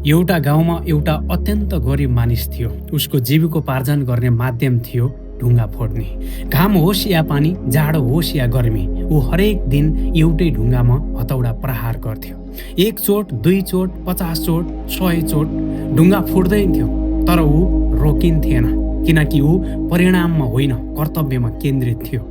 एउटा गाउँमा एउटा अत्यन्त गरिब मानिस थियो। उसको जीविकोपार्जन गर्ने माध्यम थियो ढुङ्गा फोड्ने। घाम होस् या पानी, जाडो होस् या गर्मी, ऊ हरेक दिन एउटै ढुङ्गामा हतौडा प्रहार गर्थ्यो। 1 चोट, 2 चोट, 50 चोट, 100 चोट ढुङ्गा फुट्दै थियो। तर ऊ रोकिन्थेन, किनकि ऊ परिणाममा होइन, कर्तव्यमा केन्द्रित थियो।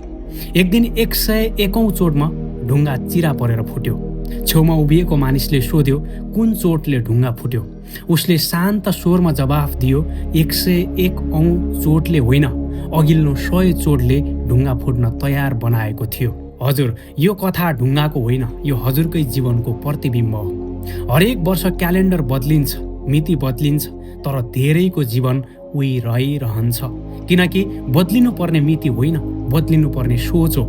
एक दिन 101औं चोटमा ढुङ्गा चिरा परेर फुट्यो। छेउमा उभिएको मानिसले सोध्यो, कुन चोटले ढुङ्गा फुट्यो? उसले शान्त स्वरमा जवाफ दियो, 101औं चोटले होइन, अघिल्लो 100 चोटले ढुङ्गा फुट्न तयार बनाएको थियो। हजुर, यो कथा ढुङ्गाको होइन, यो हजुरकै जीवनको प्रतिबिम्ब हो। हरेक वर्ष क्यालेन्डर बदलिन्छ, मिति बदलिन्छ, तर धेरैको जीवन उही रहिरहन्छ, किनकि बदलिनु पर्ने मिति होइन, बदलिनु पर्ने सोच हो।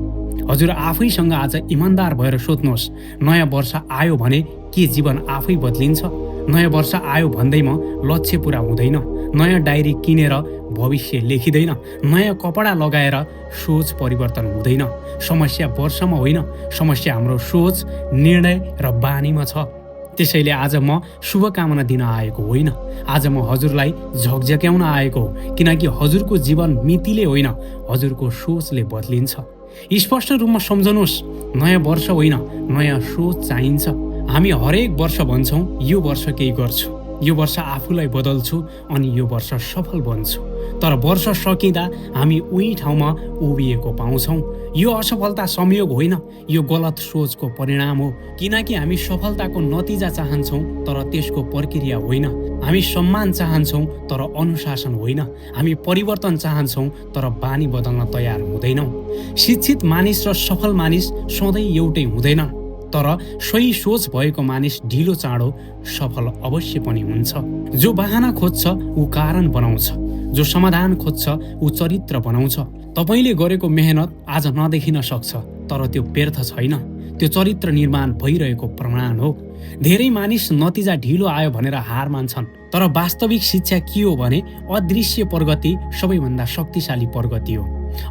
हजुर आफैसँग आज इमान्दार भएर सोध्नुहोस्, नयाँ वर्ष आयो भने के जीवन आफै बदलिन्छ? नयाँ वर्ष आयो भन्दैमा लक्ष्य पुरा हुँदैन, नयाँ डायरी किनेर भविष्य लेखिँदैन, नयाँ कपडा लगाएर सोच परिवर्तन हुँदैन। समस्या वर्षमा होइन, समस्या हाम्रो सोच, निर्णय र बानीमा छ। त्यसैले आज म शुभकामना दिन आएको होइन, आज म हजुरलाई झकझक्याउन आएको हो, किनकि हजुरको जीवन मितिले होइन, हजुरको सोचले बदलिन्छ। स्पष्ट रूपमा सम्झनुहोस्, नयाँ वर्ष होइन, नयाँ सोच चाहिन्छ। हामी हरेक वर्ष भन्छौँ, यो वर्ष केही गर्छु, यो वर्ष आफूलाई बदल्छु अनि यो वर्ष सफल बन्छु। तर वर्ष सकिँदा हामी उही ठाउँमा उभिएको पाउँछौँ। यो असफलता संयोग होइन, यो गलत सोचको परिणाम हो, किनकि हामी सफलताको नतिजा चाहन्छौँ तर त्यसको प्रक्रिया होइन। हामी सम्मान चाहन्छौँ तर अनुशासन होइन। हामी परिवर्तन चाहन्छौँ तर बानी बदल्न तयार हुँदैनौँ। शिक्षित मानिस र सफल मानिस सधैँ एउटै हुँदैन, तर सही सोच भएको मानिस ढिलो चाँडो सफल अवश्य पनि हुन्छ। जो बहाना खोज्छ ऊ कारण बनाउँछ, जो समाधान खोज्छ ऊ चरित्र बनाउँछ। तपाईँले गरेको मेहनत आज नदेखिन सक्छ, तर त्यो व्यर्थ छैन, त्यो चरित्र निर्माण भइरहेको प्रमाण हो। धेरै मानिस नतिजा ढिलो आयो भनेर हार मान्छन्, तर वास्तविक शिक्षा के हो भने अदृश्य प्रगति सबैभन्दा शक्तिशाली प्रगति हो।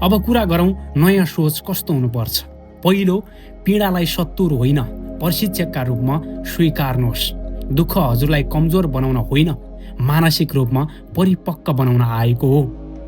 अब कुरा गरौँ नयाँ सोच कस्तो हुनुपर्छ। पहिलो, पीडालाई शत्रु होइन, प्रशिक्षकका रूपमा स्वीकार्नुहोस्। दुःख हजुरलाई कमजोर बनाउन होइन, मानसिक रूपमा परिपक्व बनाउन आएको हो।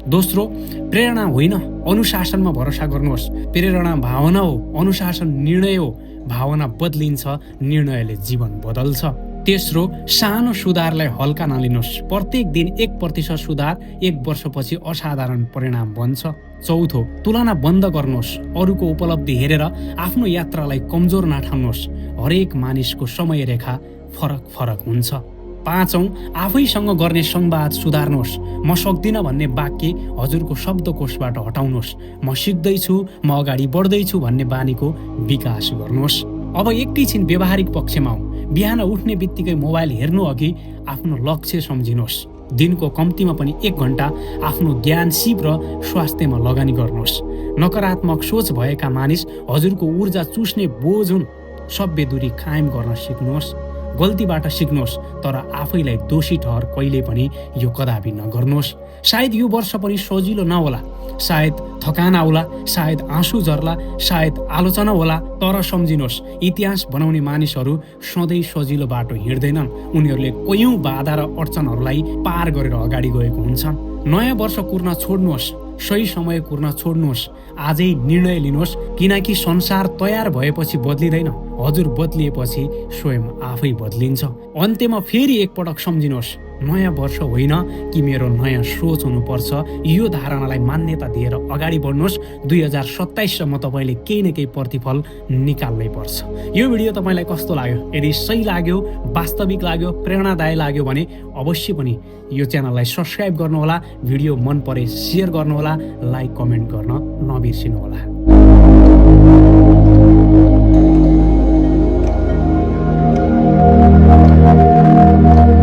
दोस्रो, प्रेरणा होइन, अनुशासनमा भरोसा गर्नुहोस्। प्रेरणा भावना हो, अनुशासन निर्णय हो। भावना बदलिन्छ, निर्णयले जीवन बदल्छ। तेस्रो, सानो सुधारलाई हल्का नलिनुहोस्। प्रत्येक दिन 1% सुधार 1 वर्षपछि असाधारण परिणाम बन्छ। चौथो, तुलना बन्द गर्नुहोस्। अरूको उपलब्धि हेरेर आफ्नो यात्रालाई कमजोर नठान्नुहोस्। हरेक मानिसको समय रेखा फरक हुन्छ। पाँचौं, आफैसँग गर्ने संवाद सुधार्नुहोस्। म सक्दिनँ भन्ने वाक्य हजुरको शब्दकोशबाट हटाउनुहोस्। म सिक्दैछु, म अगाडि बढ्दैछु भन्ने बानीको विकास गर्नुहोस्। अब एकैछिन व्यावहारिक पक्षमा आउँ। बिहान उठ्ने बित्तिकै मोबाइल हेर्नु अघि आफ्नो लक्ष्य सम्झिनुहोस्। दिनको कम्तीमा पनि 1 घण्टा आफ्नो ज्ञान, सिप र स्वास्थ्यमा लगानी गर्नुहोस्। नकारात्मक सोच भएका मानिस हजुरको ऊर्जा चुस्ने बोझ हुन्। सभ्य दूरी कायम गर्न सिक्नुहोस्। गल्तीबाट सिक्नुहोस्, तर आफैलाई दोषी ठहर कहिले पनि यो कदापि नगर्नुहोस्। सायद यो वर्ष पनि सजिलो नहोला, सायद थकान आउला, सायद आँसु झर्ला, सायद आलोचना होला, तर सम्झिनुहोस्, इतिहास बनाउने मानिसहरू सधैँ सजिलो बाटो हिँड्दैनन्। उनीहरूले कयौं बाधा र अडचनहरूलाई पार गरेर अगाडि गएको हुन्छन्। नयाँ वर्ष कुर्न छोड्नुहोस्, सही समय कुर्न छोड्नुहोस्। आजै निर्णय लिनुहोस्, किनकि संसार तयार भएपछि बदलिँदैन, हजुर बदलिएपछि स्वयं आफै बदलिन्छ। अन्त्यमा फेरि एकपटक सम्झिनुहोस्, नयाँ वर्ष होइन कि मेरो नयाँ सोच हुनुपर्छ। यो धारणालाई मान्यता दिएर अगाडि बढ्नुहोस्। 2027सम्म तपाईँले केही न केही प्रतिफल निकाल्नै पर्छ। यो भिडियो तपाईँलाई कस्तो लाग्यो? यदि सही लाग्यो, वास्तविक लाग्यो, प्रेरणादायी लाग्यो भने अवश्य पनि यो च्यानललाई सब्स्क्राइब गर्नुहोला। भिडियो मन परे सेयर गर्नुहोला, लाइक कमेन्ट गर्न नबिर्सिनुहोला।